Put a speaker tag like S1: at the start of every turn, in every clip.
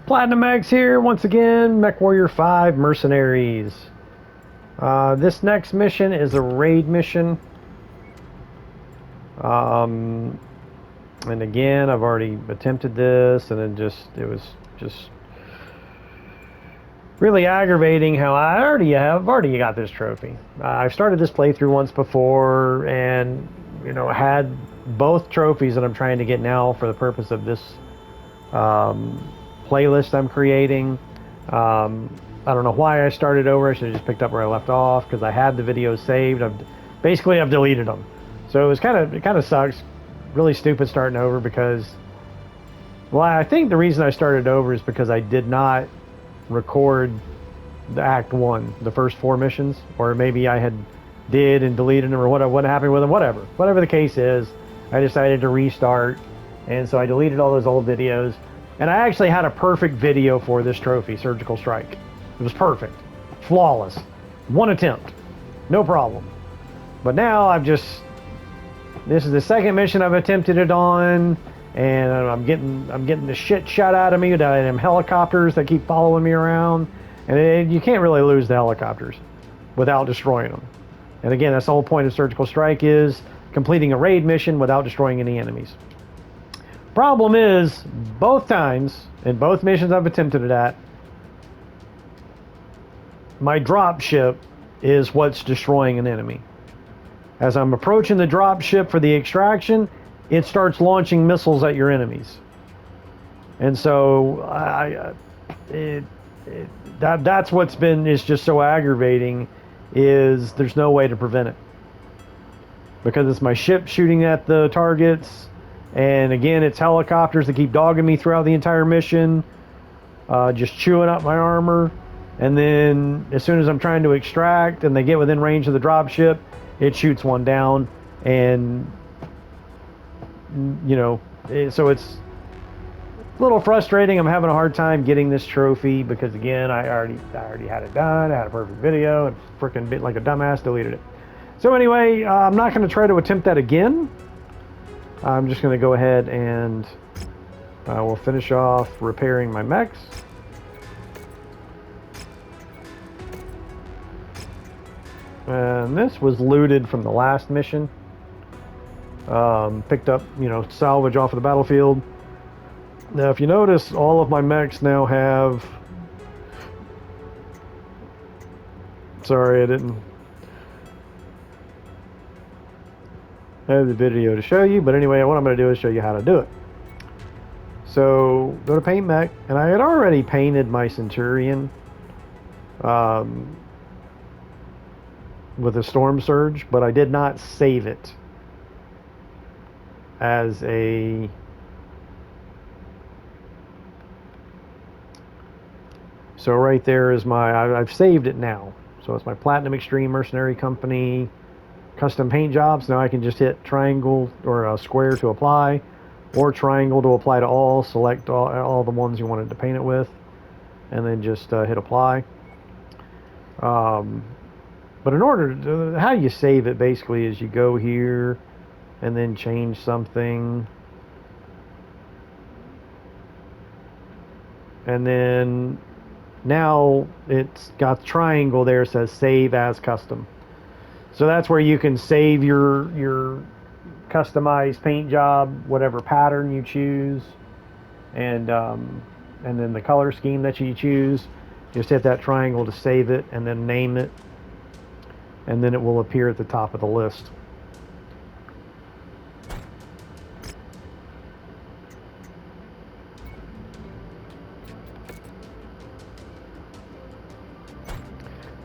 S1: Platinum X here once again. MechWarrior 5 Mercenaries. This next mission is a raid mission. And again, I've already attempted this, and it was just really aggravating how I've already got this trophy. I've started this playthrough once before, and had both trophies that I'm trying to get now for the purpose of this playlist I'm creating. I don't know why I started over. I should have just picked up where I left off because I had the videos saved. I've deleted them, so it kind of sucks. Really stupid starting over because, well, I think the reason I started over is because I did not record the Act 1, the first 4 missions, or maybe I did and deleted them, or what happened with them, whatever the case is. I decided to restart, and so I deleted all those old videos, and I actually had a perfect video for this trophy, Surgical Strike. It was perfect, flawless, one attempt, no problem. But now this is the second mission I've attempted it on, and I'm getting the shit shot out of me with them helicopters that keep following me around, and you can't really lose the helicopters without destroying them. And again, that's the whole point of Surgical Strike, is completing a raid mission without destroying any enemies. Problem is, both times in both missions I've attempted it at, my drop ship is what's destroying an enemy. As I'm approaching the drop ship for the extraction, it starts launching missiles at your enemies. And so that's what's been is just so aggravating, is there's no way to prevent it. Because it's my ship shooting at the targets, and again, it's helicopters that keep dogging me throughout the entire mission, just chewing up my armor. And then as soon as I'm trying to extract and they get within range of the dropship, it shoots one down. And so it's a little frustrating. I'm having a hard time getting this trophy because, again, I already had it done. I had a perfect video and freaking bit like a dumbass deleted it. So anyway, I'm not going to try to attempt that again. I'm just going to go ahead and we'll finish off repairing my mechs. And this was looted from the last mission. Picked up, salvage off of the battlefield. Now, if you notice, all of my mechs now have... Sorry, I didn't have the video to show you, but anyway, what I'm going to do is show you how to do it. So, go to Paint Mech, and I had already painted my Centurion with a Storm Surge, but I did not save it as a... So right there is I've saved it now. So it's my Platinum Extreme Mercenary Company custom paint jobs. Now I can just hit triangle or a square to apply, or triangle to apply to all. Select all the ones you wanted to paint it with, and then just hit apply. But in order to, how you save it basically is you go here and then change something, and then now it's got the triangle there, says save as custom. So that's where you can save your customized paint job, whatever pattern you choose, and then the color scheme that you choose. Just hit that triangle to save it, and then name it, and then it will appear at the top of the list.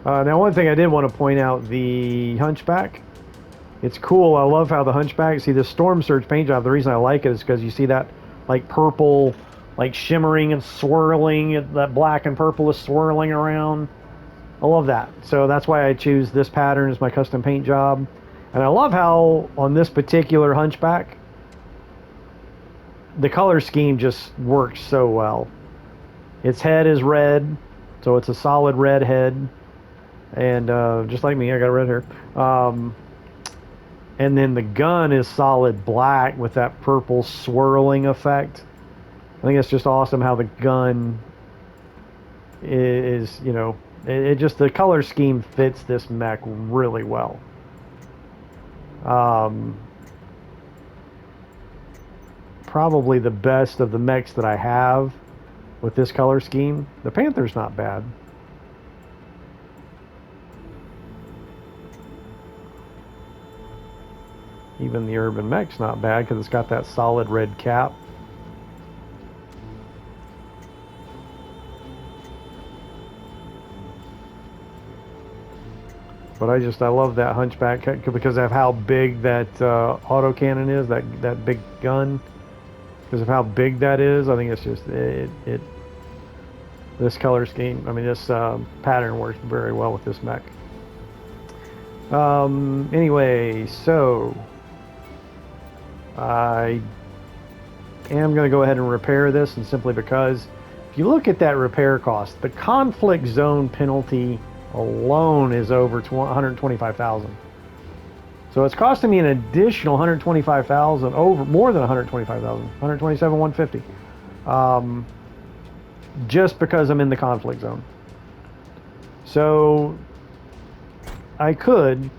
S1: Now, one thing I did want to point out, the Hunchback. It's cool. I love how the Hunchback, see this Storm Surge paint job, the reason I like it is because you see that like purple, like shimmering and swirling, that black and purple is swirling around. I love that. So that's why I choose this pattern as my custom paint job. And I love how on this particular Hunchback, the color scheme just works so well. Its head is red, so it's a solid red head. And just like me, I got red hair. And then the gun is solid black with that purple swirling effect. I think it's just awesome how the gun is, you know, it just, the color scheme fits this mech really well. Probably the best of the mechs that I have with this color scheme. The Panther's not bad. Even the Urban Mech's not bad because it's got that solid red cap. But I love that Hunchback because of how big that autocannon is, that big gun. Because of how big that is, I think it's just, this color scheme, I mean, this pattern works very well with this mech. Anyway, so I am going to go ahead and repair this, and simply because if you look at that repair cost, the conflict zone penalty alone is over 125,000. So it's costing me an additional 125,000, over more than 125,000, 127,150, just because I'm in the conflict zone. So I could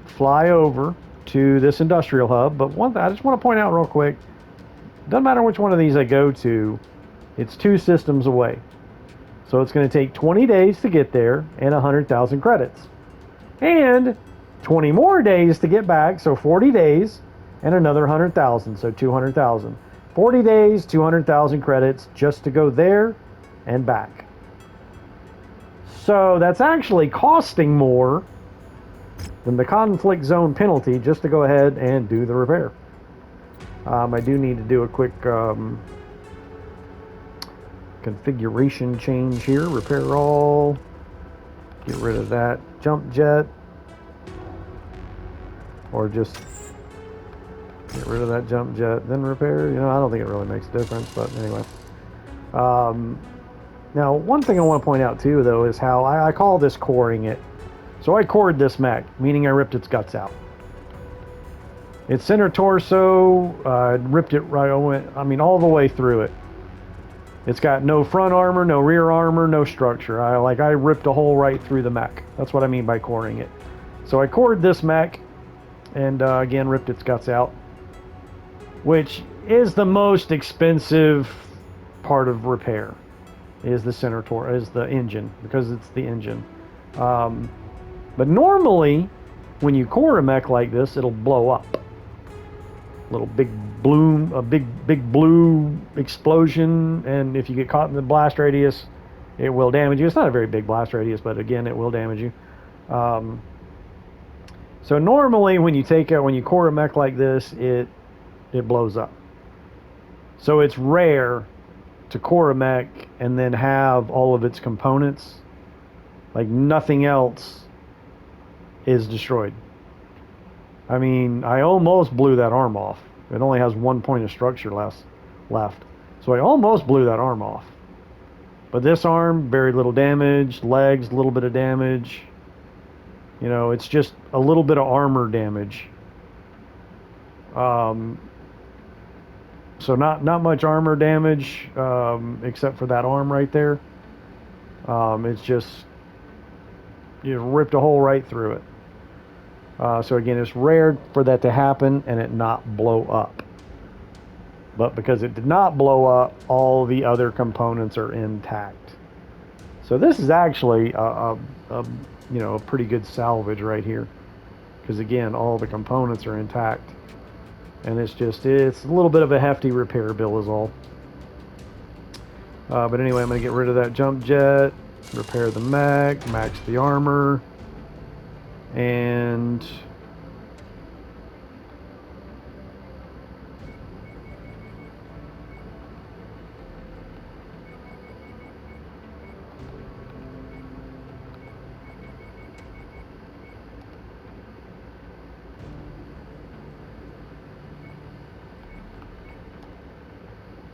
S1: fly over to this industrial hub, but one thing I just want to point out real quick, doesn't matter which one of these I go to, it's 2 systems away. So it's going to take 20 days to get there and 100,000 credits. And 20 more days to get back, so 40 days and another 100,000, so 200,000. 40 days, 200,000 credits just to go there and back. So that's actually costing more than the conflict zone penalty just to go ahead and do the repair. I do need to do a quick configuration change here. Repair all. Get rid of that jump jet. Or just get rid of that jump jet, then repair. You know, I don't think it really makes a difference, but anyway. Now, one thing I want to point out too, though, is how I call this coring it. So I cored this mech, meaning I ripped its guts out. Its center torso, ripped it right, I mean, all the way through it. It's got no front armor, no rear armor, no structure. I ripped a hole right through the mech. That's what I mean by coring it. So I cored this mech, and again, ripped its guts out, which is the most expensive part of repair. Is the center torso, is the engine, because it's the engine. But normally, when you core a mech like this, it'll blow up. Little big bloom, a big blue explosion, and if you get caught in the blast radius, it will damage you. It's not a very big blast radius, but again, it will damage you. So normally, when you core a mech like this, it blows up. So it's rare to core a mech and then have all of its components, like nothing else, is destroyed. I mean, I almost blew that arm off. It only has 1 point of structure left. So I almost blew that arm off. But this arm, very little damage. Legs, a little bit of damage. You know, it's just a little bit of armor damage. So not much armor damage, except for that arm right there. It's just, you ripped a hole right through it. So again, it's rare for that to happen and it not blow up. But because it did not blow up, all the other components are intact. So this is actually a pretty good salvage right here. Because again, all the components are intact. And it's a little bit of a hefty repair bill is all. But anyway, I'm going to get rid of that jump jet, repair the mech, max the armor, and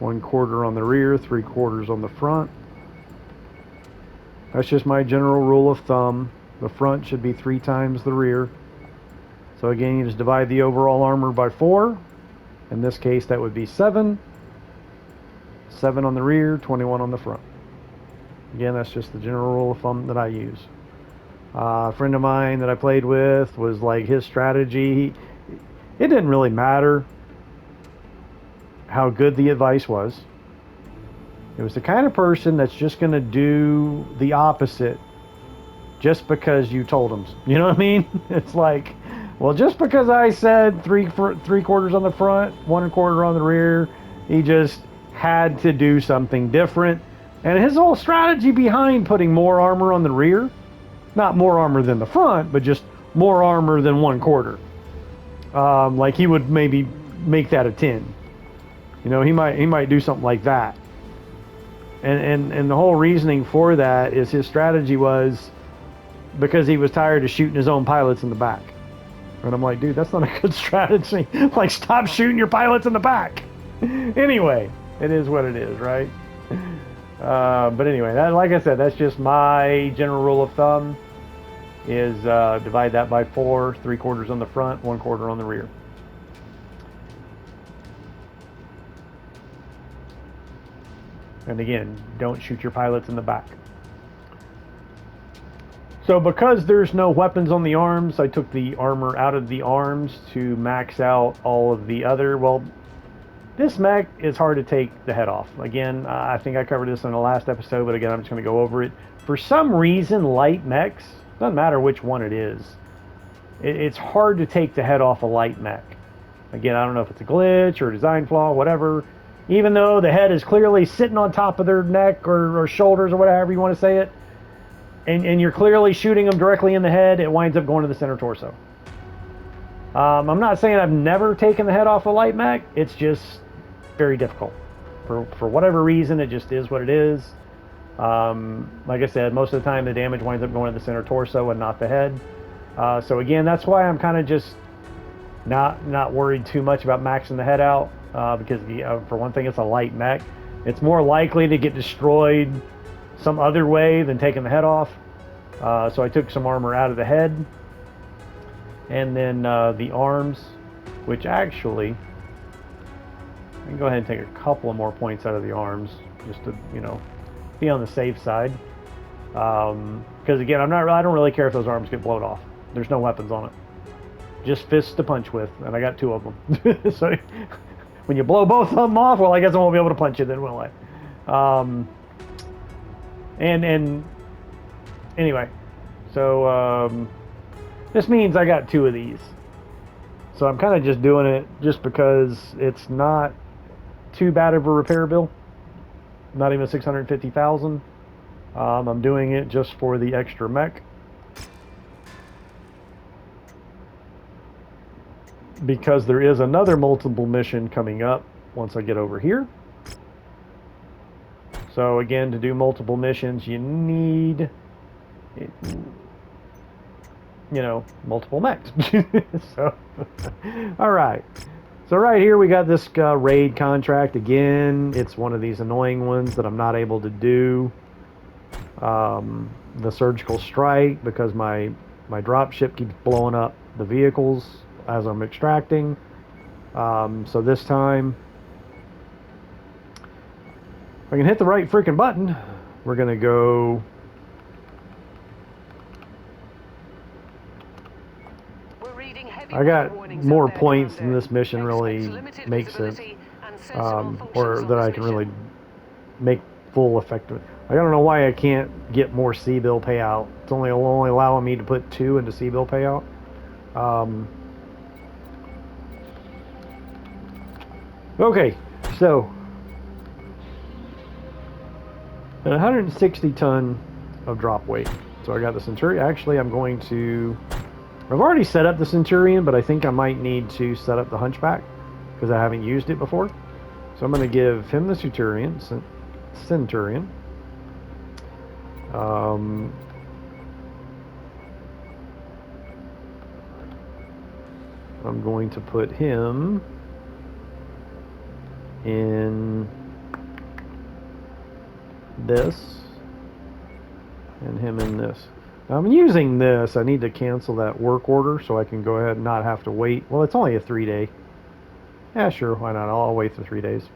S1: one quarter on the rear, 3/4 on the front. That's just my general rule of thumb. The front should be 3 times the rear. So again, you just divide the overall armor by 4. In this case, that would be 7. 7 on the rear, 21 on the front. Again, that's just the general rule of thumb that I use. A friend of mine that I played with was like, his strategy, it didn't really matter how good the advice was. It was the kind of person that's just going to do the opposite just because you told them. You know what I mean? It's like, well, just because I said three quarters on the front, 1/4 on the rear, he just had to do something different. And his whole strategy behind putting more armor on the rear, not more armor than the front, but just more armor than 1/4. Like he would maybe make that a 10. You know, he might do something like that. And the whole reasoning for that is his strategy was because he was tired of shooting his own pilots in the back. And I'm like, dude, that's not a good strategy. Like, stop shooting your pilots in the back. Anyway, it is what it is, right? But anyway, like I said, that's just my general rule of thumb, is divide that by 4, 3/4 on the front, 1/4 on the rear. And again, don't shoot your pilots in the back. So because there's no weapons on the arms, I took the armor out of the arms to max out all of the other. Well, this mech is hard to take the head off. Again, I think I covered this in the last episode, but again, I'm just going to go over it. For some reason, light mechs, doesn't matter which one it is, it's hard to take the head off a light mech. Again, I don't know if it's a glitch or a design flaw, whatever. Even though the head is clearly sitting on top of their neck or shoulders or whatever you want to say it, and you're clearly shooting them directly in the head, it winds up going to the center torso. I'm not saying I've never taken the head off a light mech. It's just very difficult. For whatever reason, it just is what it is. Like I said, most of the time the damage winds up going to the center torso and not the head. So again, that's why I'm kind of just not worried too much about maxing the head out, because for one thing, it's a light mech. It's more likely to get destroyed some other way than taking the head off. So I took some armor out of the head, and then the arms, which actually, I can go ahead and take a couple of more points out of the arms just to, you know, be on the safe side. Because again, I don't really care if those arms get blown off. There's no weapons on it, just fists to punch with, and I got 2 of them. So when you blow both of them off, well, I guess I won't be able to punch you then, will I? And anyway, so this means I got 2 of these. So I'm kind of just doing it just because it's not too bad of a repair bill. Not even 650,000. I'm doing it just for the extra mech, because there is another multiple mission coming up once I get over here. So again, to do multiple missions, you need, you know, multiple mechs. So, all right. So right here we got this raid contract. Again, it's one of these annoying ones that I'm not able to do. The surgical strike, because my drop ship keeps blowing up the vehicles as I'm extracting. So this time, if I can hit the right freaking button, we're gonna go. I got more points than this mission really makes sense, or that I can really make full effect of it. I don't know why I can't get more C-bill payout. It's only allowing me to put 2 into C-bill payout. Okay, so 160 ton of drop weight. So I got the Centurion. Actually, I'm going to, I've already set up the Centurion, but I think I might need to set up the Hunchback because I haven't used it before. So I'm going to give him the Centurion. I'm going to put him in this and him in this. Now I'm using this. I need to cancel that work order so I can go ahead and not have to wait. Well, it's only a 3-day. Yeah, sure, why not? I'll wait for 3 days.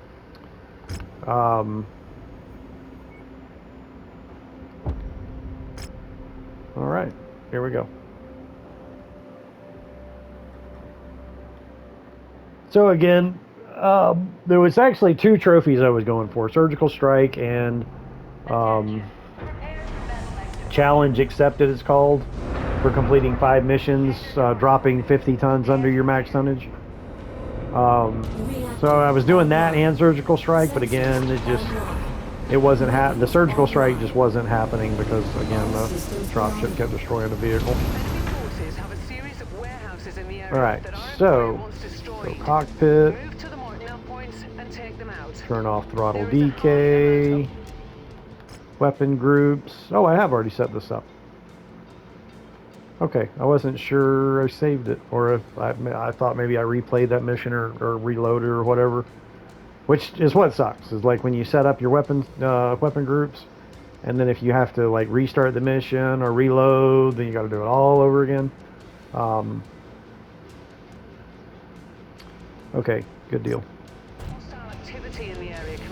S1: All right, here we go. So again, there was actually 2 trophies I was going for: Surgical Strike and Challenge Accepted, it's called, for completing 5 missions, dropping 50 tons under your max tonnage. So I was doing that and Surgical Strike, but again, it wasn't the Surgical Strike just wasn't happening because, again, the dropship kept destroying the vehicle. Alright, so cockpit, turn off throttle decay, weapon groups. Oh, I have already set this up. Okay, I wasn't sure I saved it, or if I thought maybe I replayed that mission or reloaded or whatever. Which is what sucks, is like when you set up your weapon groups, and then if you have to like restart the mission or reload, then you got to do it all over again. Okay, good deal.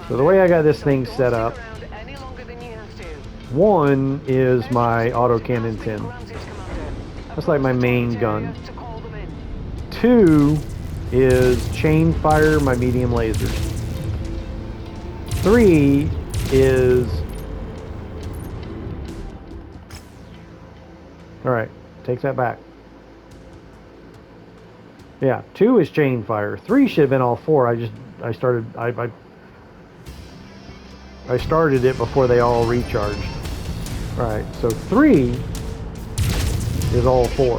S1: So the way I got this thing set up, 1 is my autocannon 10. That's like my main gun. 2 is chain fire, my medium lasers. 3 is... Alright, take that back. Yeah, 2 is chain fire. 3 should have been all 4. I started it before they all recharged. Alright, so 3 is all 4.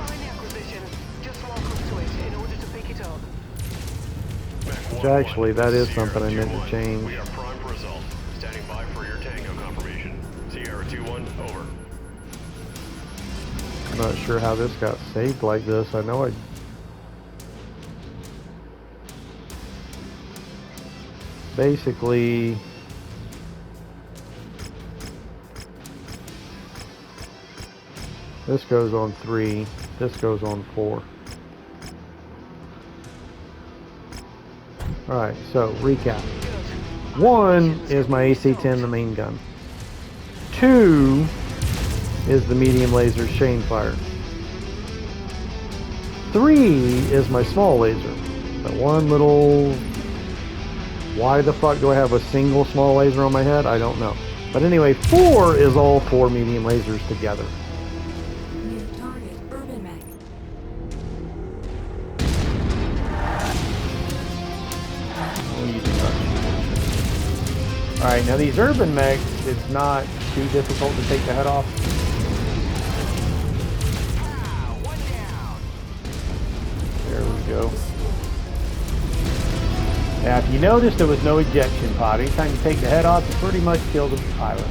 S1: Which actually, that is something I meant to change.
S2: We are primed for assault. Standing by for your tango confirmation. Sierra 2-1, over.
S1: I'm not sure how this got saved like this. I know basically... This goes on 3, this goes on 4. Alright, so recap. 1 is my AC-10, the main gun. 2 is the medium laser chain fire. 3 is my small laser. That one little... Why the fuck do I have a single small laser on my head? I don't know. But anyway, 4 is all 4 medium lasers together. Alright, now these urban mechs, it's not too difficult to take the head off. There we go. Now if you noticed, there was no ejection pod. Anytime you take the head off, you pretty much kill the pilot.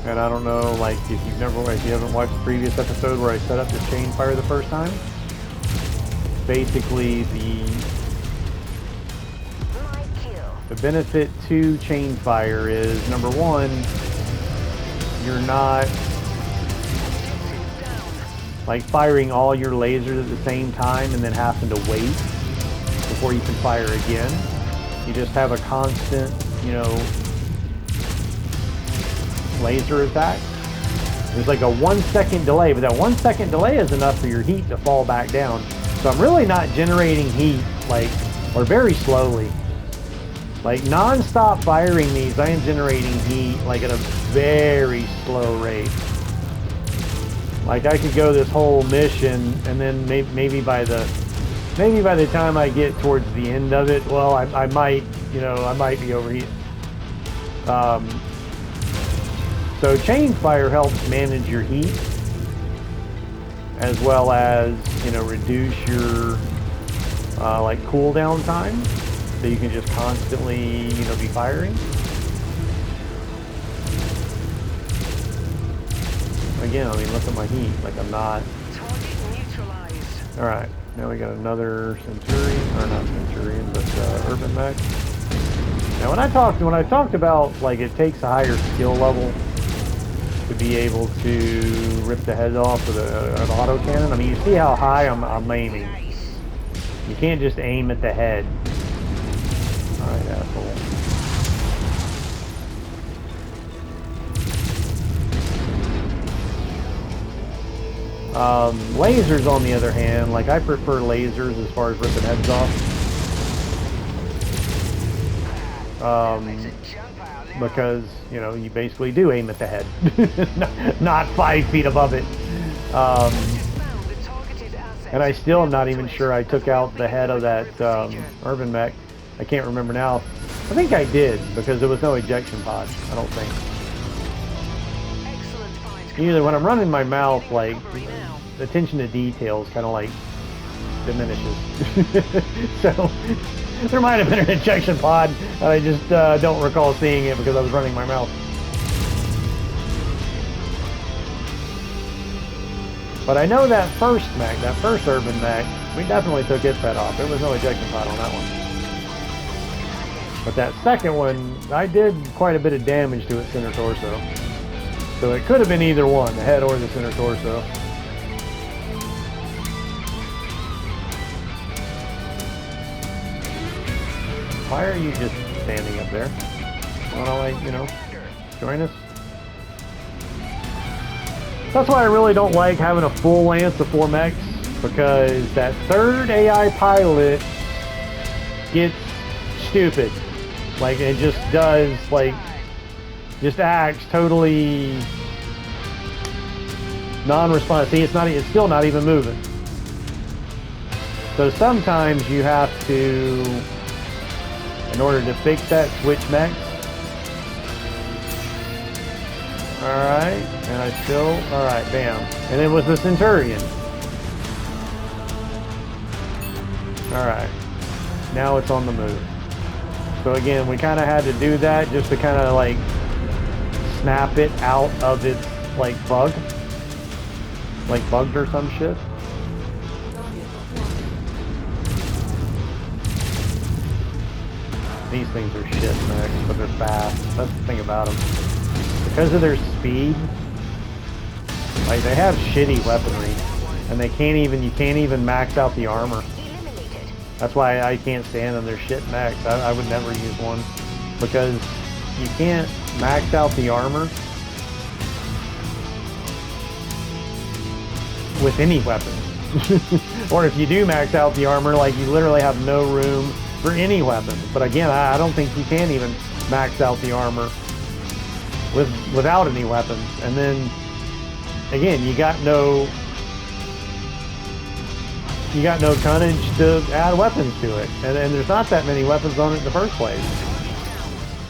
S1: And I don't know, like, if you haven't watched the previous episode where I set up the chain fire the first time, basically the benefit to chain fire is, number 1, you're not like firing all your lasers at the same time and then having to wait before you can fire again. You just have a constant, laser attack. There's like a 1-second delay, but that 1-second delay is enough for your heat to fall back down. So I'm really not generating heat, or very slowly. Like non-stop firing these, I am generating heat like at a very slow rate. Like I could go this whole mission, and then maybe by the time I get towards the end of it, well, I might be overheating. So chain fire helps manage your heat, as well as, reduce your cooldown time, so you can just constantly, be firing. Again, look at my heat. Like I'm not.
S2: Target neutralized.
S1: All right, now we got another Centurion, or not Centurion, but urban mech. Now when I talked about like it takes a higher skill level to be able to rip the head off with an autocannon. I mean, you see how high I'm aiming. You can't just aim at the head. Alright, asshole. Lasers, on the other hand, like, I prefer lasers as far as ripping heads off. Because, you know, you basically do aim at the head, not 5 feet above it. And I still am not even sure I took out the head of that urban mech. I can't remember now. I think I did, because there was no ejection pod, I don't think. Either when I'm running my mouth, like, attention to details kind of like diminishes. So there might have been an ejection pod, and I just don't recall seeing it because I was running my mouth. But I know that first mech, that first urban mech, we definitely took its head off. There was no ejection pod on that one. But that second one, I did quite a bit of damage to its center torso. So it could have been either one, the head or the center torso. Why are you just standing up there? Wanna, like, you know, join us? That's why I really don't like having a full lance of 4 mechs, because that third AI pilot gets stupid. Like, it just does, like, just acts totally non-responsive. See, it's still not even moving. So sometimes you have to, in order to fix that, switch mechs. Alright, and I still, alright, bam. And it was the Centurion. Alright, now it's on the move. So again, we kind of had to do that just to kind of like snap it out of its like bug. Like bugged or some shit. These things are shit, man, but they're fast. That's the thing about them. Because of their speed, like, they have shitty weaponry, and you can't even max out the armor. That's why I can't stand them. They're shit mechs. I would never use one, because you can't max out the armor with any weapon. Or if you do max out the armor, like, you literally have no room for any weapon. But again, I don't think you can even max out the armor without any weapons. And then again, you got no tonnage to add weapons to it, and there's not that many weapons on it in the first place.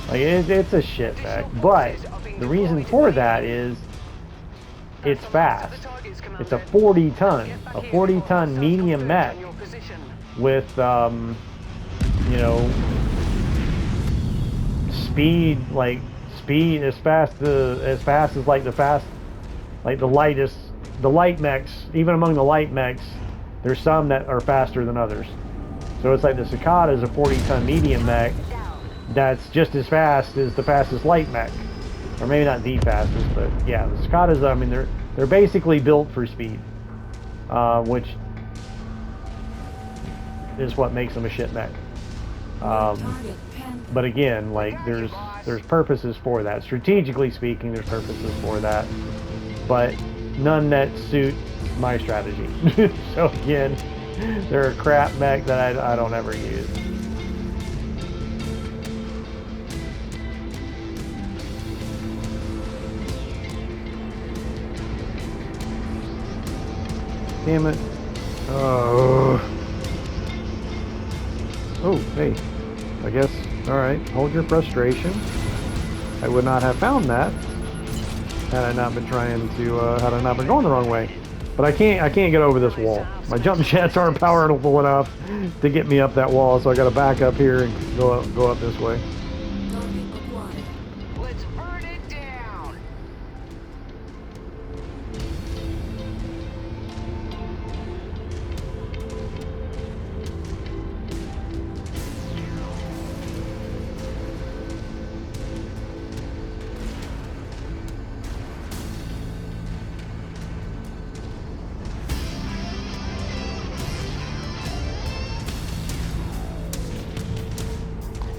S1: Like, it's a shit mech. But the reason for that is it's fast. It's a 40-ton medium mech with you know, speed as fast as like the light mechs. Even among the light mechs, there's some that are faster than others. So it's like the Cicada is a 40-ton medium mech that's just as fast as the fastest light mech, or maybe not the fastest, but yeah, the Cicadas. I mean, they're basically built for speed, which is what makes them a shit mech. But again, like, there's purposes for that. Strategically speaking, there's purposes for that, but none that suit my strategy. So again, they're a crap mech that I don't ever use. Damn it. Oh, hey. I guess, alright, hold your frustration. I would not have found that had I not been had I not been going the wrong way. But I can't get over this wall. My jump jets aren't powerful enough to get me up that wall, so I gotta back up here and go up this way.
S3: Let's burn it down.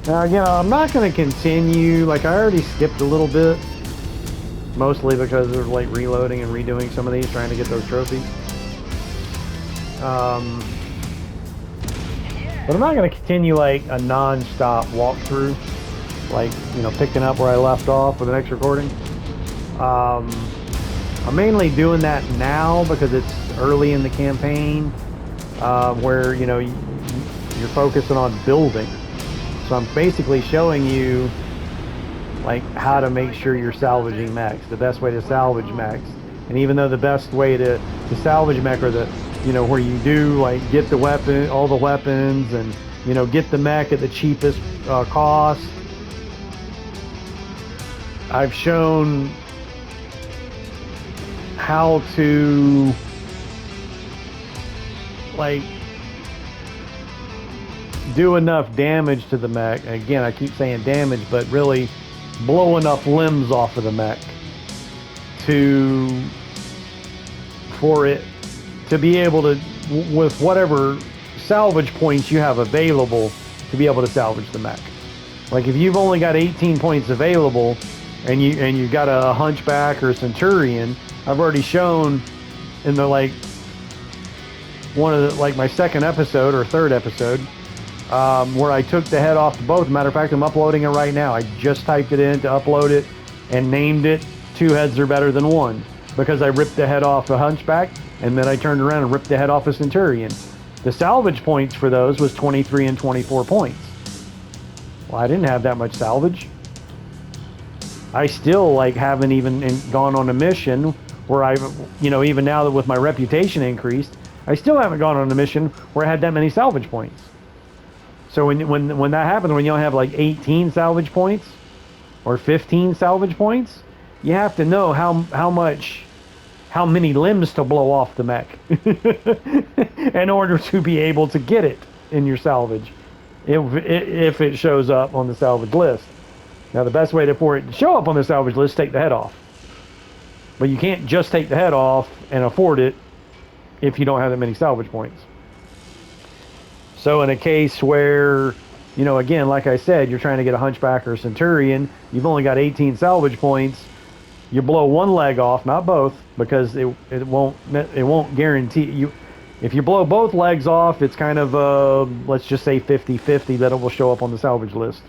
S1: Now again, I'm not going to continue. Like I already skipped a little bit, mostly because of like reloading and redoing some of these, trying to get those trophies. But I'm not going to continue like a non-stop walkthrough, like, you know, picking up where I left off with the next recording. I'm mainly doing that now because it's early in the campaign, where, you know, you're focusing on building. So I'm basically showing you like how to make sure you're salvaging mechs, the best way to salvage mechs. And even though the best way to salvage mech are the, you know, where you do like get the weapon, all the weapons, and, you know, get the mech at the cheapest cost. I've shown how to like do enough damage to the mech. Again, I keep saying damage, but really blow enough limbs off of the mech for it to be able to, with whatever salvage points you have available, to be able to salvage the mech. Like if you've only got 18 points available and you got a hunchback or a centurion, I've already shown in the like one of the, like my second episode or third episode, where I took the head off both. Matter of fact, I'm uploading it right now. I just typed it in to upload it and named it "Two Heads Are Better Than One" because I ripped the head off a hunchback and then I turned around and ripped the head off a centurion. The salvage points for those was 23 and 24 points. Well, I didn't have that much salvage. I still like haven't even gone on a mission where I've, you know, even now that with my reputation increased, I still haven't gone on a mission where I had that many salvage points. So when that happens, when you only have like 18 salvage points or 15 salvage points, you have to know how many limbs to blow off the mech in order to be able to get it in your salvage, if it shows up on the salvage list. Now the best way for it to show up on the salvage list is take the head off. But you can't just take the head off and afford it if you don't have that many salvage points. So in a case where, you know, again, like I said, you're trying to get a hunchback or a centurion, you've only got 18 salvage points, you blow one leg off, not both, because it won't guarantee you. If you blow both legs off, it's kind of let's just say 50-50 that it will show up on the salvage list.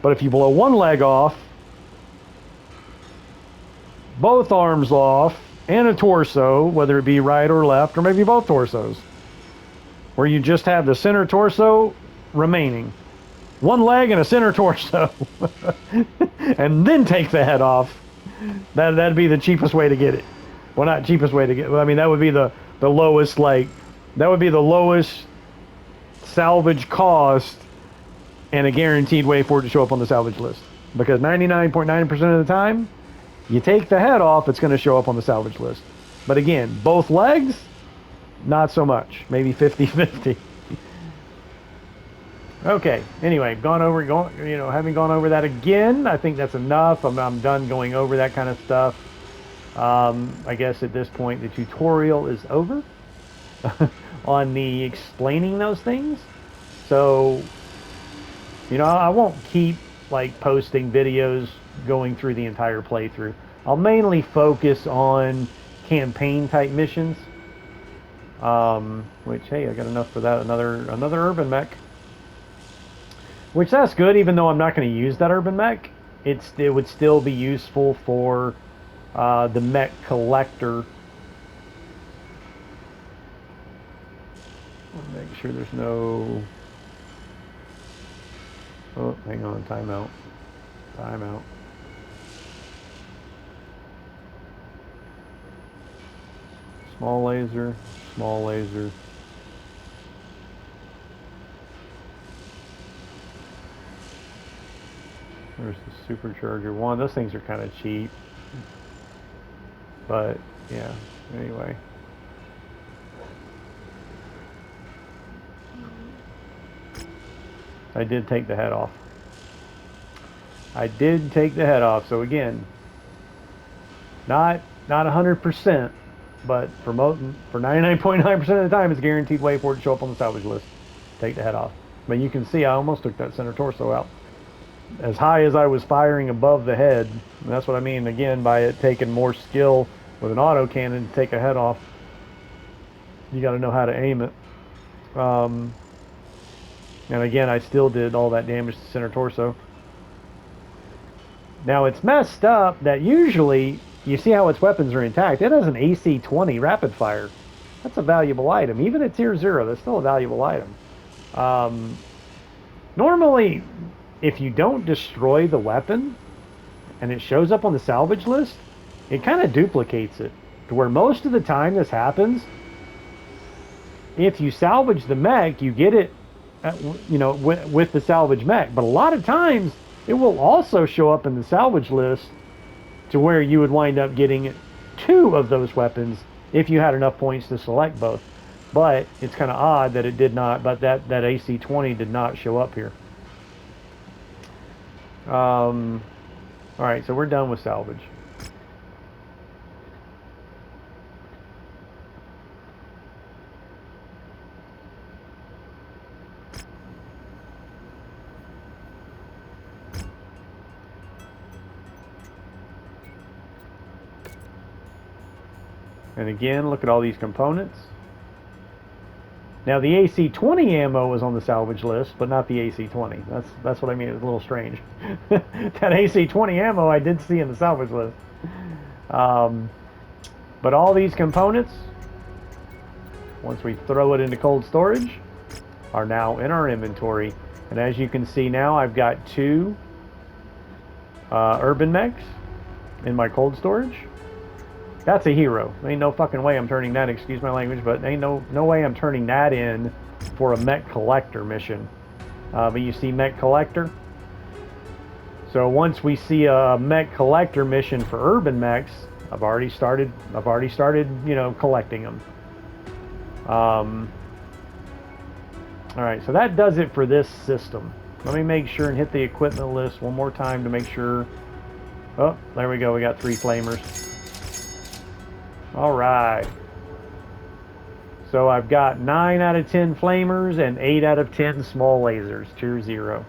S1: But if you blow one leg off, both arms off, and a torso, whether it be right or left, or maybe both torsos, where you just have the center torso remaining, one leg and a center torso, and then take the head off, that'd be the cheapest way to get it. Well, not cheapest way to get, I mean, that would be the lowest, like, that would be the lowest salvage cost and a guaranteed way for it to show up on the salvage list. Because 99.9% of the time, you take the head off, it's going to show up on the salvage list. But again, both legs, not so much. Maybe 50-50. Okay, anyway, having gone over that again, I think that's enough. I'm done going over that kind of stuff. I guess at this point the tutorial is over on the explaining those things. So, you know, I won't keep like posting videos going through the entire playthrough. I'll mainly focus on campaign type missions. Which, hey, I got enough for that. Another urban mech. Which that's good, even though I'm not going to use that urban mech. It would still be useful for the mech collector. Make sure there's no... Oh, hang on, timeout. Timeout. Small laser, small laser. There's the supercharger one. Those things are kind of cheap. But, yeah, anyway. I did take the head off. I did take the head off. So again, not 100%, but for 99.9% of the time, it's a guaranteed way for it to show up on the salvage list. Take the head off. But you can see I almost took that center torso out. As high as I was firing above the head. And that's what I mean, again, by it taking more skill with an autocannon to take a head off. You got to know how to aim it. And again, I still did all that damage to center torso. Now, it's messed up that usually, you see how its weapons are intact. It has an AC-20 rapid fire. That's a valuable item. Even at tier 0, that's still a valuable item. Normally, if you don't destroy the weapon and it shows up on the salvage list, it kind of duplicates it. To where most of the time this happens, if you salvage the mech, you get it, with the salvage mech. But a lot of times, it will also show up in the salvage list to where you would wind up getting 2 of those weapons if you had enough points to select both. But it's kind of odd that it did not, but that AC-20 did not show up here. Alright, so we're done with salvage. And again, look at all these components. Now the AC-20 ammo was on the salvage list, but not the AC-20. That's what I mean. It's a little strange. That AC-20 ammo I did see in the salvage list. But all these components, once we throw it into cold storage, are now in our inventory. And as you can see now, I've got 2 urban mechs in my cold storage. That's a hero. Ain't no fucking way I'm turning that, excuse my language, but ain't no way I'm turning that in for a mech collector mission. But you see mech collector? So once we see a mech collector mission for urban mechs, I've already started, collecting them. Alright, so that does it for this system. Let me make sure and hit the equipment list one more time to make sure. Oh, there we go. We got 3 flamers. Alright. So I've got 9 out of 10 flamers and 8 out of 10 small lasers, tier 0.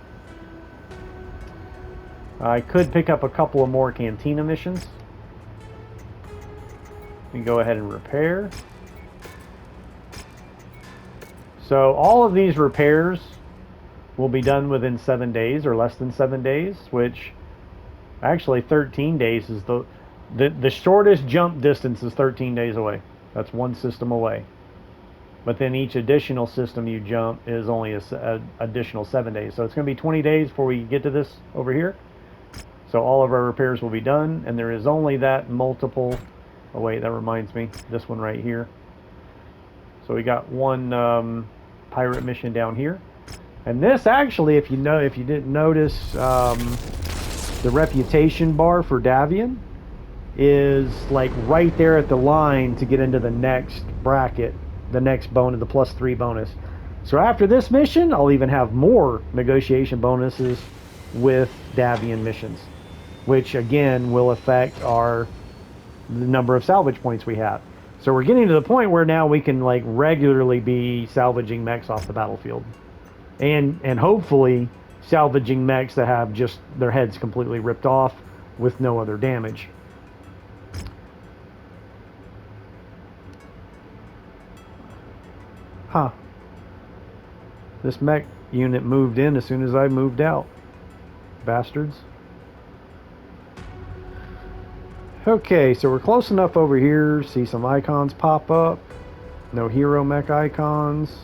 S1: I could pick up a couple of more cantina missions. We can go ahead and repair. So all of these repairs will be done within 7 days or less than 7 days, which actually 13 days is the shortest jump distance is 13 days away. That's one system away. But then each additional system you jump is only an additional 7 days. So it's going to be 20 days before we get to this over here. So all of our repairs will be done. And there is only that multiple. Oh wait, that reminds me. This one right here. So we got one pirate mission down here. And this actually, if you didn't notice, the reputation bar for Davian is like right there at the line to get into the next bracket, the next bonus, the +3 bonus. So after this mission, I'll even have more negotiation bonuses with Davian missions, which again will affect the number of salvage points we have. So we're getting to the point where now we can like regularly be salvaging mechs off the battlefield, and hopefully salvaging mechs that have just their heads completely ripped off with no other damage. Huh. This mech unit moved in as soon as I moved out. Bastards. Okay, so we're close enough over here. See some icons pop up. No hero mech icons.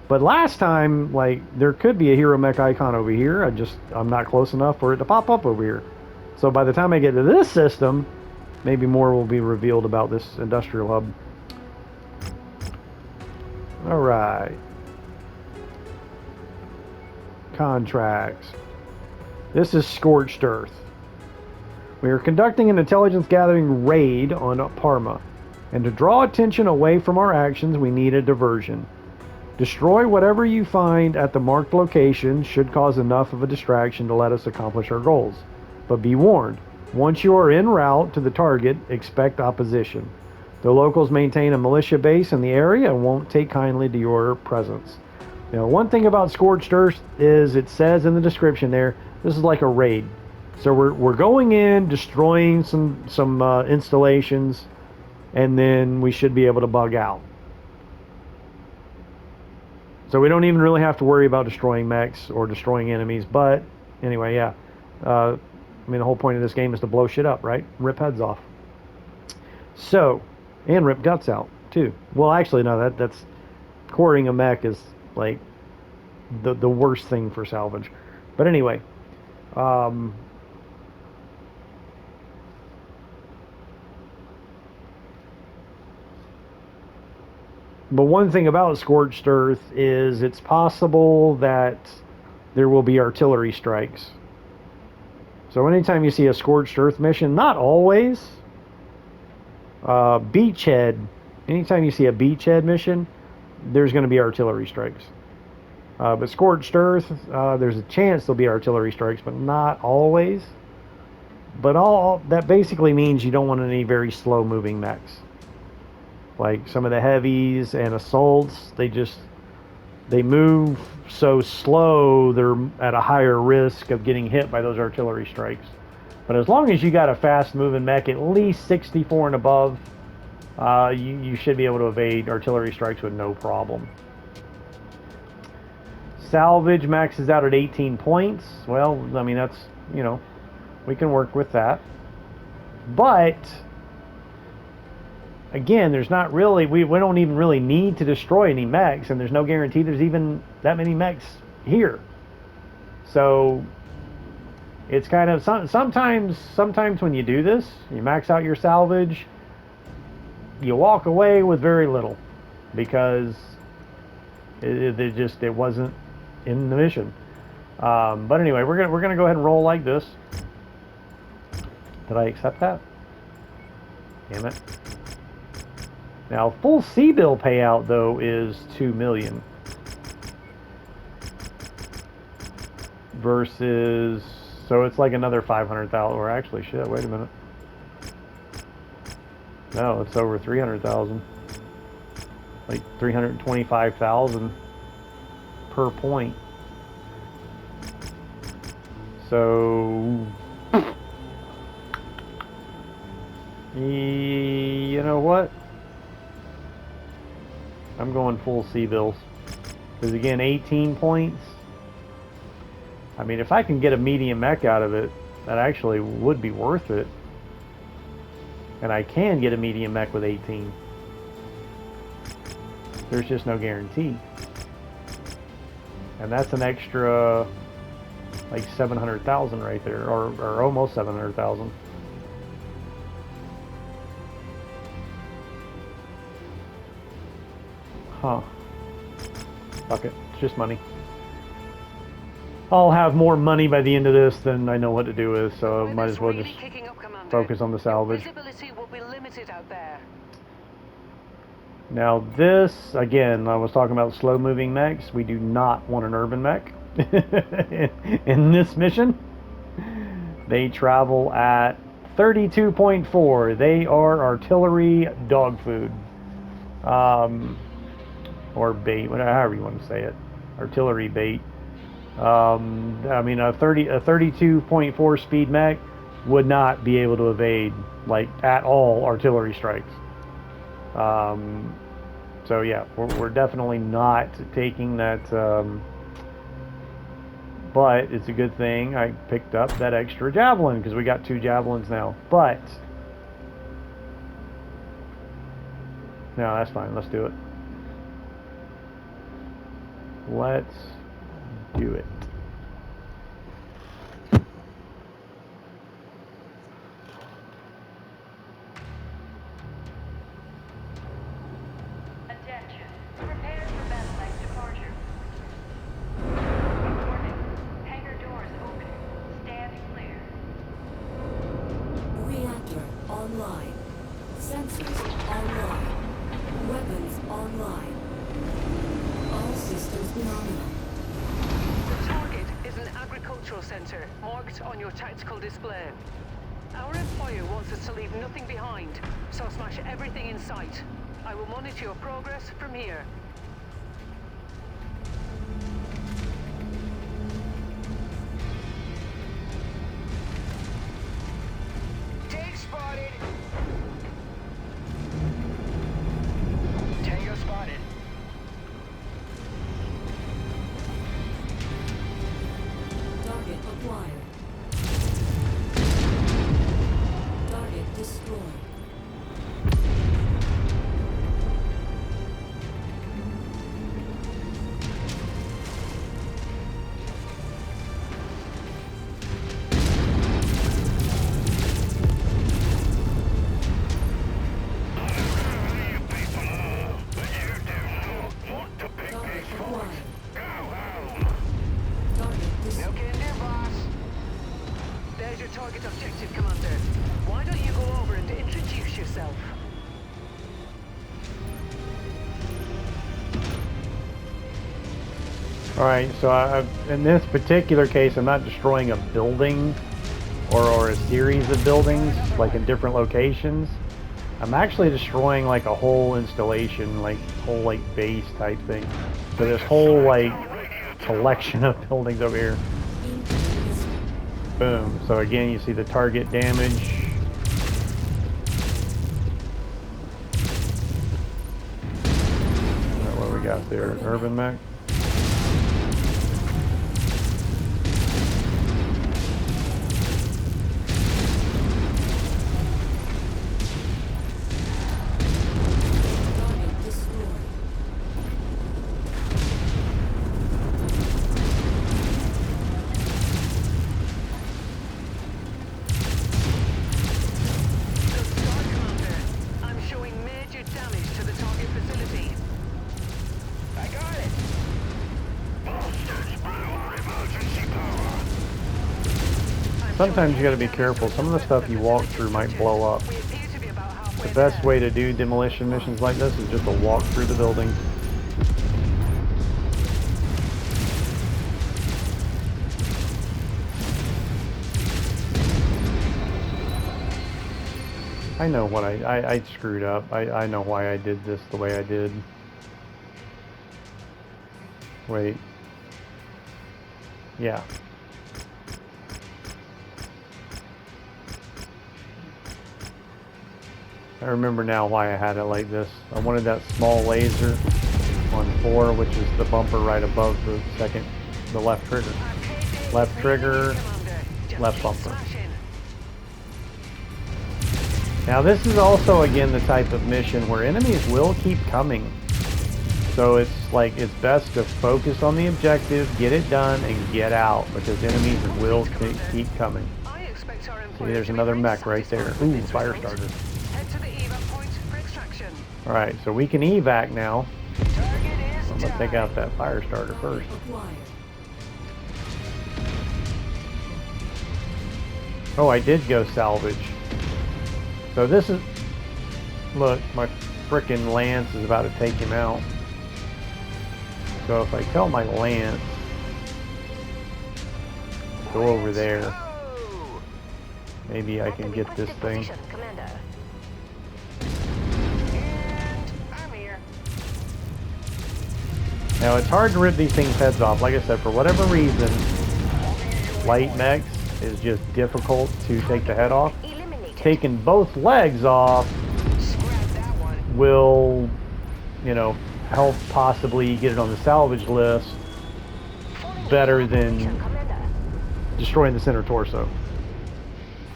S1: But last time, like, there could be a hero mech icon over here. I'm not close enough for it to pop up over here. So by the time I get to this system, maybe more will be revealed about this industrial hub. Alright. Contracts. This is Scorched Earth. We are conducting an intelligence gathering raid on Parma. And to draw attention away from our actions, we need a diversion. Destroy whatever you find at the marked location should cause enough of a distraction to let us accomplish our goals. But be warned, once you are en route to the target, expect opposition. The locals maintain a militia base in the area and won't take kindly to your presence. Now, one thing about Scorched Earth is it says in the description there, this is like a raid. So we're going in, destroying some installations, and then we should be able to bug out. So we don't even really have to worry about destroying mechs or destroying enemies. But anyway, yeah. I mean, the whole point of this game is to blow shit up, right? Rip heads off. So, and rip guts out too. Well, actually, no. That's quarrying a mech is like the worst thing for salvage. But anyway, but one thing about Scorched Earth is it's possible that there will be artillery strikes. So anytime you see a Scorched Earth mission, not always, beachhead, anytime you see a beachhead mission, there's going to be artillery strikes. But Scorched Earth, there's a chance there'll be artillery strikes, but not always. But all that basically means you don't want any very slow moving mechs. Like some of the heavies and assaults, they move so slow, they're at a higher risk of getting hit by those artillery strikes. But as long as you got a fast moving mech, at least 64 and above, you should be able to evade artillery strikes with no problem. Salvage maxes out at 18 points. Well, I mean, that's, we can work with that. But again, there's not really, we don't even really need to destroy any mechs, and there's no guarantee there's even that many mechs here. So it's kind of, sometimes when you do this, you max out your salvage, you walk away with very little because it wasn't in the mission. But anyway, we're gonna go ahead and roll like this. Did I accept that? Damn it. Now, full C-bill payout, though, is $2 million. Versus, so it's like another 500,000, or actually, shit, wait a minute. No, it's over 300,000. Like 325,000 per point. So, you know what? I'm going full C-bills. Because again, 18 points. I mean, if I can get a medium mech out of it, that actually would be worth it. And I can get a medium mech with 18. There's just no guarantee. And that's an extra, like 700,000 right there, or almost 700,000. Huh. Fuck it. It's just money. I'll have more money by the end of this than I know what to do with, so I might as well just focus on the salvage.
S3: Visibility will be limited out there.
S1: Now this, again, I was talking about slow moving mechs. We do not want an urban mech in this mission. They travel at 32.4. They are artillery dog food. Or bait, however you want to say it. Artillery bait. I mean, a 32.4 speed mech would not be able to evade, like, at all artillery strikes. So yeah, we're definitely not taking that, but it's a good thing I picked up that extra javelin, because we got 2 javelins now. But no, that's fine, let's do it. Let's do it.
S4: Attention. Prepare for battle line departure. Warning. Hangar doors open. Stand clear.
S5: Reactor online. Sensors online. Weapons online. All systems nominal.
S3: The target is an agricultural center marked on your tactical display. Our employer wants us to leave nothing behind, so smash everything in sight. I will monitor your progress from here. right objective, Commander. Why don't you go over and introduce yourself?
S1: Alright, so in this particular case, I'm not destroying a building or a series of buildings, like in different locations. I'm actually destroying like a whole installation, like whole like base type thing. So this whole like collection of buildings over here. Boom. So again, you see the target damage. Alright, what do we got there? Urban mech? Sometimes you gotta be careful. Some of the stuff you walk through might blow up. The best way to do demolition missions like this is just to walk through the building. I know what I screwed up. I know why I did this the way I did. Wait. Yeah. I remember now why I had it like this. I wanted that small laser on 4, which is the bumper right above the left trigger. Left trigger, left bumper. Now this is also again the type of mission where enemies will keep coming. So it's like it's best to focus on the objective, get it done, and get out because enemies will keep coming. See, there's another mech right there. Ooh, fire starter. Alright, so we can evac now. I'm gonna take out that fire starter first. Oh, I did go salvage. So this is... Look, my frickin' Lance is about to take him out. So if I tell my Lance... Go over there. Maybe I can get this thing. Now it's hard to rip these things' heads off. Like I said, for whatever reason, light mechs is just difficult to take the head off. Taking both legs off will, you know, help possibly get it on the salvage list better than destroying the center torso.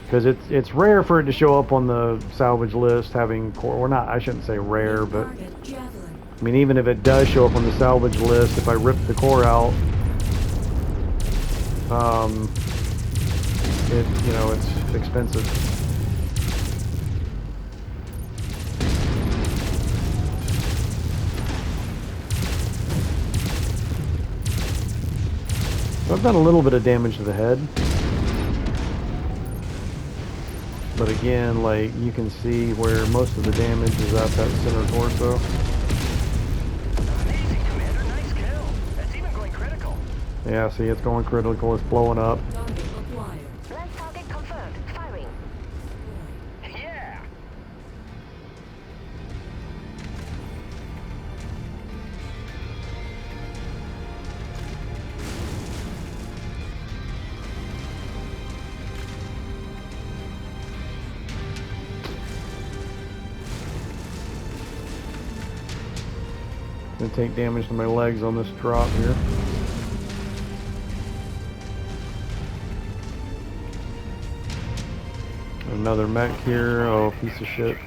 S1: Because it's rare for it to show up on the salvage list having core, or not, I shouldn't say rare, but I mean, even if it does show up on the salvage list, if I rip the core out, you know, it's expensive. So I've done a little bit of damage to the head. But again, like, you can see where most of the damage is at that center torso. Yeah, see, it's going critical, it's blowing up.
S4: Land target confirmed. Firing.
S3: Yeah.
S1: Gonna take damage to my legs on this drop here. Another mech here. Oh, piece of shit.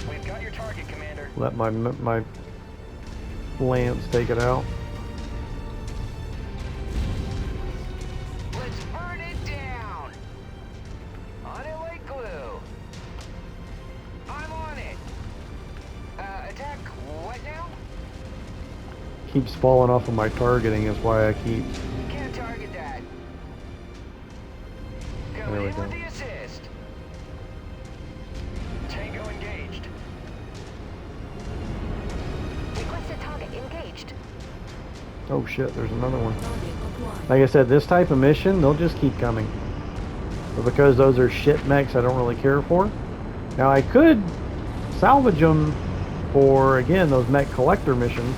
S3: We've got your target, Commander.
S1: Let my Lance take it out.
S3: Let's burn it down. On it like glue. I'm on it. Attack what now?
S1: Keeps falling off of my targeting is why I keep...
S3: Can't target that.
S1: There we Oh shit, there's another one.
S5: Target acquired.
S1: Like I said, this type of mission, they'll just keep coming. But because those are shit mechs I don't really care for. Now I could salvage them for, again, those mech collector missions.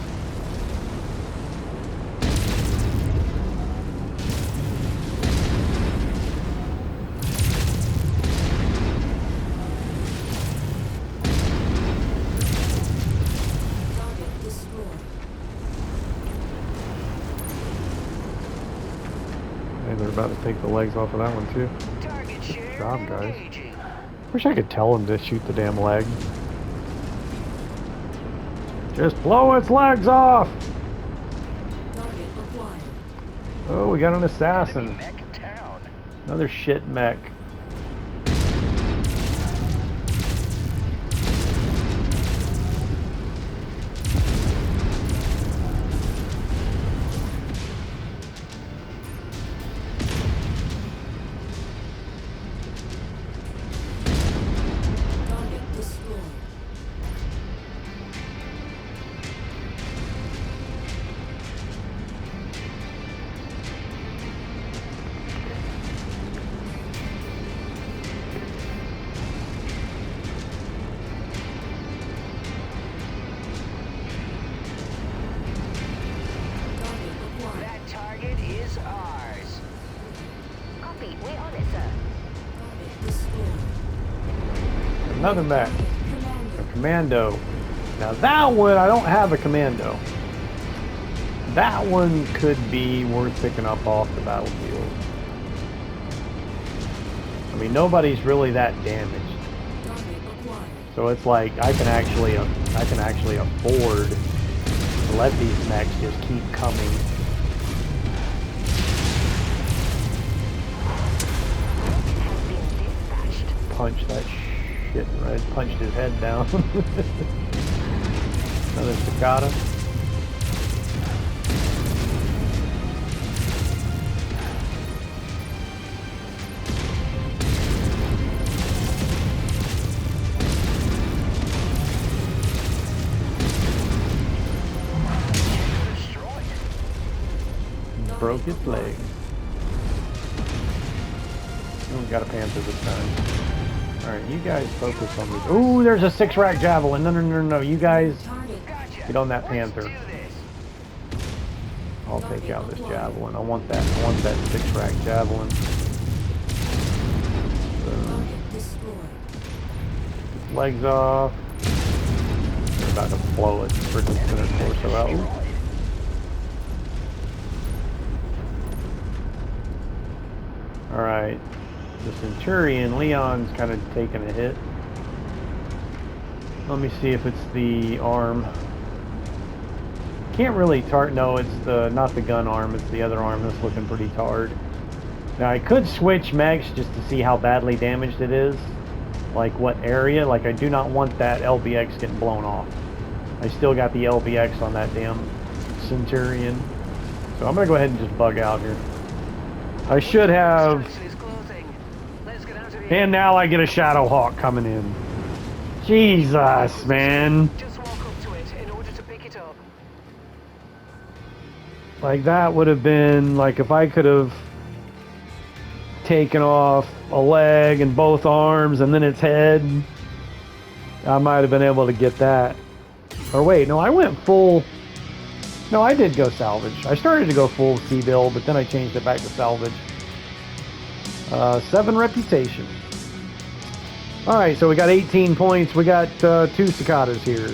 S5: Target destroyed.
S1: And they're about to take the legs off of that one too.
S3: Target share
S1: Good job, guys.
S3: engaging.
S1: Wish I could tell them to shoot the damn leg. Just blow its legs off!
S5: Target acquired.
S1: Oh, we got an assassin.
S3: Mech town.
S1: Another shit mech.
S5: Target destroyed. Target acquired.
S3: That target is ours.
S4: Copy. We're on it, sir.
S5: Target destroyed.
S1: Another mech.
S5: Commander.
S1: A commando. Now that one, I don't have a commando. That one could be worth picking up off the battlefield. I mean, nobody's really that damaged.
S5: Target acquired.
S1: So it's like I can actually afford to let these mechs just keep coming.
S4: Has been dispatched.
S1: Punch that shit right. Punched his head down. Another cicada.
S3: Destroyed.
S1: Broke its leg. Oh, we got a panther this time. Alright, you guys focus on these. Ooh, there's a 6-rack javelin. No, no, no, no. You guys
S5: Target.
S3: Gotcha.
S1: get on that
S3: Let's
S1: panther.
S3: do this.
S1: I'll take out this javelin. I want that 6-rack javelin.
S5: Target destroyed.
S1: Legs off. They're about to blow its freaking center torso out. Ooh. Alright. The Centurion, Leon's kind of taking a hit. Let me see if it's the arm. Can't really no, it's not the gun arm, it's the other arm that's looking pretty tarred. Now I could switch mechs just to see how badly damaged it is. Like what area, like I do not want that LBX getting blown off. I still got the LBX on that damn Centurion. So I'm gonna go ahead and just bug out here. I should have,
S3: Service is closing. Let's get out of here.
S1: and now I get a Shadow Hawk coming in. Jesus, man.
S3: Just walk up to it in order to pick it up.
S1: Like that would have been, like if I could have taken off a leg and both arms and then its head, I might have been able to get that. Or wait, no, I went full. No, I did go salvage. I started to go full C-build, but then I changed it back to salvage. 7 reputation. Alright, so we got 18 points. We got 2 cicadas here.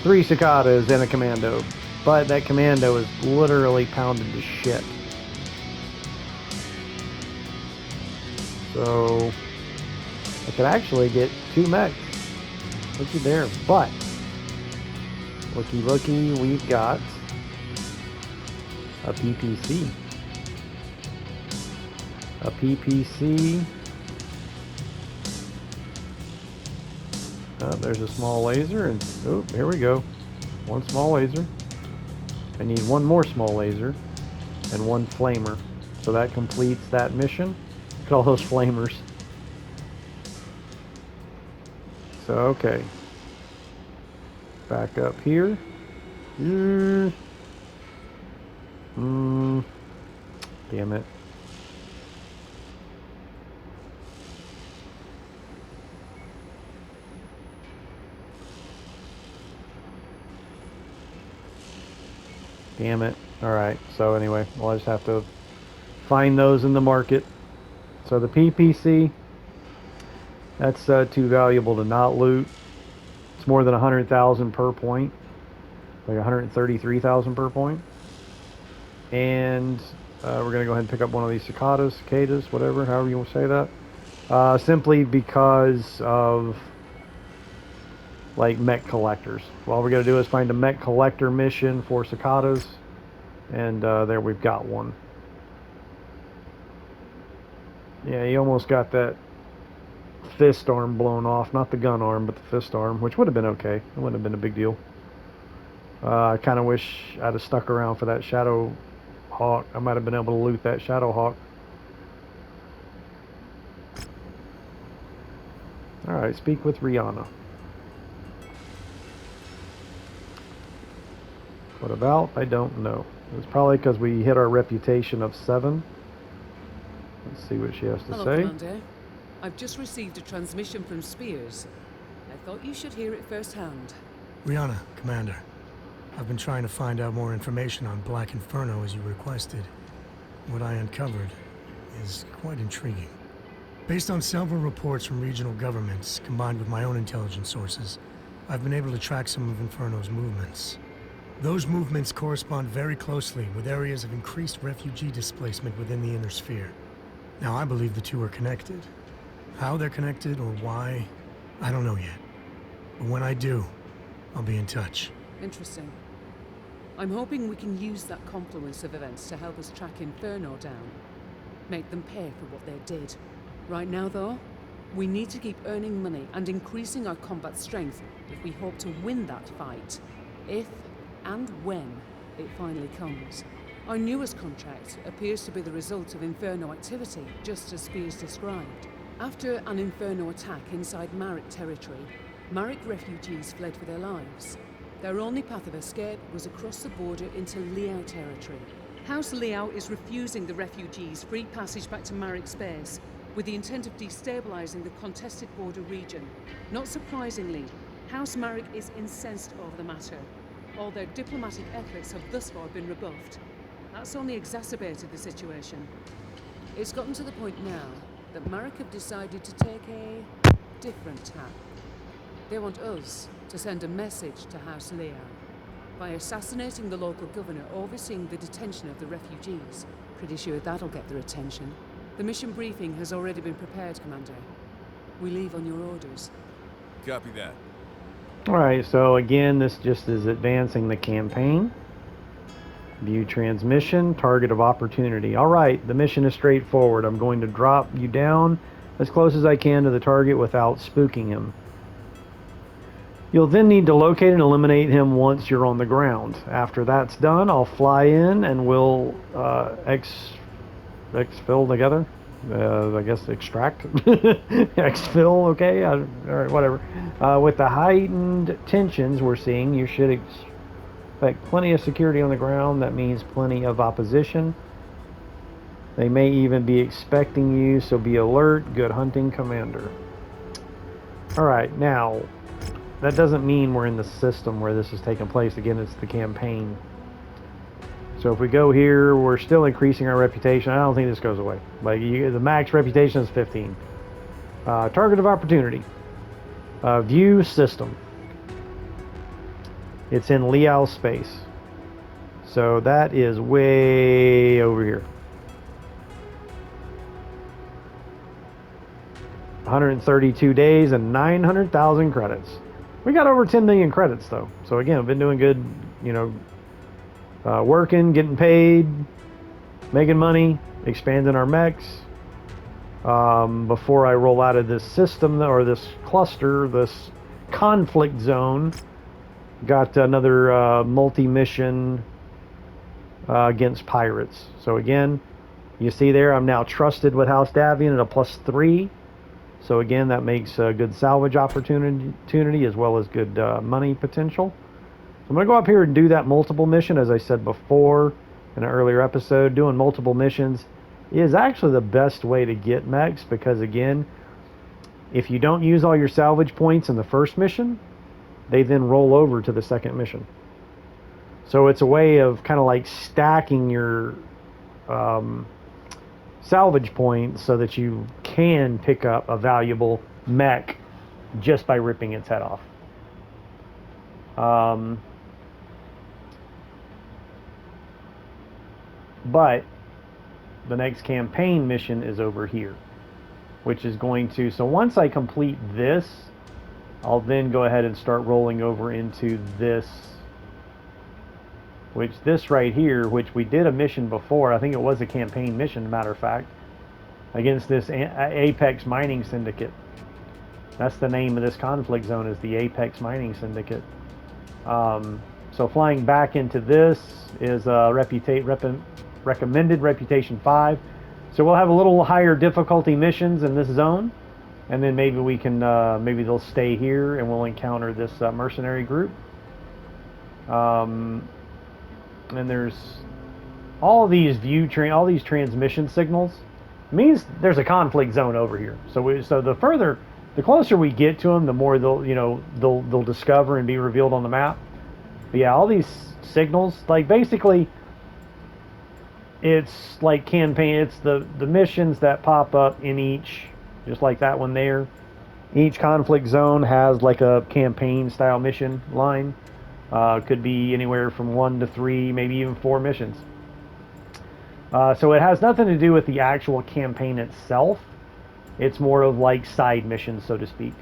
S1: 3 cicadas and a commando. But that commando is literally pounded to shit. So I could actually get 2 mechs. Looky there. But looky, we've got a PPC. A PPC. There's a small laser, and oh, here we go. 1 small laser. I need 1 more small laser and 1 flamer. So that completes that mission. Look at all those flamers. So, okay. Back up here. Damn it. Damn it. Alright, so anyway, well, I just have to find those in the market. So the PPC, that's too valuable to not loot. It's more than 100,000 per point. Like 133,000 per point. And we're going to go ahead and pick up one of these cicadas, whatever, however you want to say that. Simply because of like mech collectors. All we're going to do is find a mech collector mission for cicadas. And there we've got one. Yeah, he almost got that fist arm blown off. Not the gun arm, but the fist arm, which would have been okay. It wouldn't have been a big deal. I kind of wish I'd have stuck around for that Shadow Hawk. I might have been able to loot that Shadow Hawk. Alright, speak with Rihanna. What about? I don't know. It's probably because we hit our reputation of 7. Let's see what she has to
S6: Hello,
S1: say.
S6: Commander. I've just received a transmission from Spears. I thought you should hear it firsthand.
S7: Rihanna, Commander. I've been trying to find out more information on Black Inferno as you requested. What I uncovered is quite intriguing. Based on several reports from regional governments, combined with my own intelligence sources, I've been able to track some of Inferno's movements. Those movements correspond very closely with areas of increased refugee displacement within the Inner Sphere. Now, I believe the two are connected. How they're connected or why, I don't know yet. But when I do, I'll be in touch.
S6: Interesting. I'm hoping we can use that confluence of events to help us track Inferno down. Make them pay for what they did. Right now, though, we need to keep earning money and increasing our combat strength if we hope to win that fight. If and when it finally comes. Our newest contract appears to be the result of Inferno activity, just as Spears described. After an Inferno attack inside Marek territory, Marek refugees fled for their lives. Their only path of escape was across the border into Liao territory. House Liao is refusing the refugees free passage back to Marek space, with the intent of destabilizing the contested border region. Not surprisingly, House Marek is incensed over the matter. All their diplomatic efforts have thus far been rebuffed. That's only exacerbated the situation. It's gotten to the point now that Marek have decided to take a different tack. They want us to send a message to House Liao by assassinating the local governor overseeing the detention of the refugees. Pretty sure that'll get their attention. The mission briefing has already been prepared, Commander. We leave on your orders.
S8: Copy that.
S1: Alright, so again, this just is advancing the campaign. View transmission, target of opportunity. Alright, the mission is straightforward. I'm going to drop you down as close as I can to the target without spooking him. You'll then need to locate and eliminate him once you're on the ground. After that's done, I'll fly in and we'll exfil together. I guess extract. Exfil, okay? Alright, whatever. With the heightened tensions we're seeing, you should expect plenty of security on the ground. That means plenty of opposition. They may even be expecting you, so be alert. Good hunting, Commander. Alright, now, that doesn't mean we're in the system where this is taking place. Again, it's the campaign. So if we go here, we're still increasing our reputation. I don't think this goes away. Like the max reputation is 15. Target of opportunity. View system. It's in Liao space. So that is way over here. 132 days and 900,000 credits. We got over 10 million credits though. So again, I've been doing good, you know, working, getting paid, making money, expanding our mechs. Before I roll out of this system or this cluster, this conflict zone, got another multi-mission against pirates. So again, you see there, I'm now trusted with House Davian at a +3. So again, that makes a good salvage opportunity as well as good money potential. So I'm going to go up here and do that multiple mission, as I said before. in an earlier episode, doing multiple missions is actually the best way to get mechs, because again, if you don't use all your salvage points in the first mission, they then roll over to the second mission. So it's a way of kind of like stacking your salvage points so that you can pick up a valuable mech just by ripping its head off. But the next campaign mission is over here, which is going to, so once I complete this, I'll then go ahead and start rolling over into this, which this right here, which we did a mission before. I think it was a campaign mission, matter of fact, against this Apex Mining Syndicate. That's the name of this conflict zone, is the Apex Mining Syndicate. So flying back into this is recommended reputation 5. So we'll have a little higher difficulty missions in this zone, and then maybe we can maybe they'll stay here and we'll encounter this mercenary group. And there's all these all these transmission signals. It means there's a conflict zone over here. So the closer we get to them, the more they'll discover and be revealed on the map. But yeah, all these signals, like basically, it's like campaign. It's the missions that pop up in each, just like that one there. Each conflict zone has like a campaign style mission line. Could be anywhere from 1 to 3, maybe even 4 missions. So it has nothing to do with the actual campaign itself. It's more of like side missions, so to speak.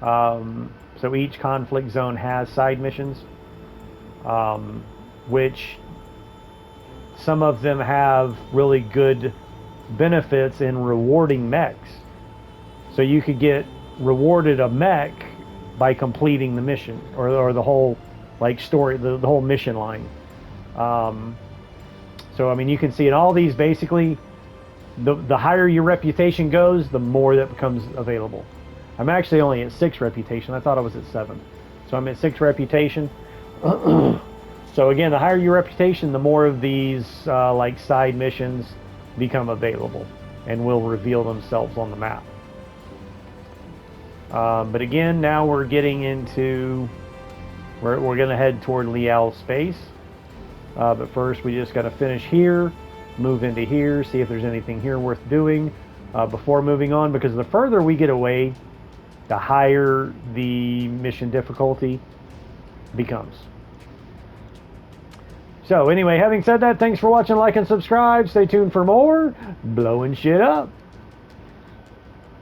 S1: So each conflict zone has side missions, which some of them have really good benefits in rewarding mechs. So you could get rewarded a mech by completing the mission, or the whole like story, the whole mission line. So I mean, you can see in all these, basically, the higher your reputation goes, the more that becomes available. I'm actually only at 6 reputation. I thought I was at 7. So I'm at 6 reputation. So again, the higher your reputation, the more of these like side missions become available and will reveal themselves on the map. But again, now we're getting into, we're going to head toward Liao space. But first we just got to finish here, move into here, see if there's anything here worth doing before moving on, because the further we get away, the higher the mission difficulty becomes. So anyway, having said that, thanks for watching, like and subscribe. Stay tuned for more blowing shit up.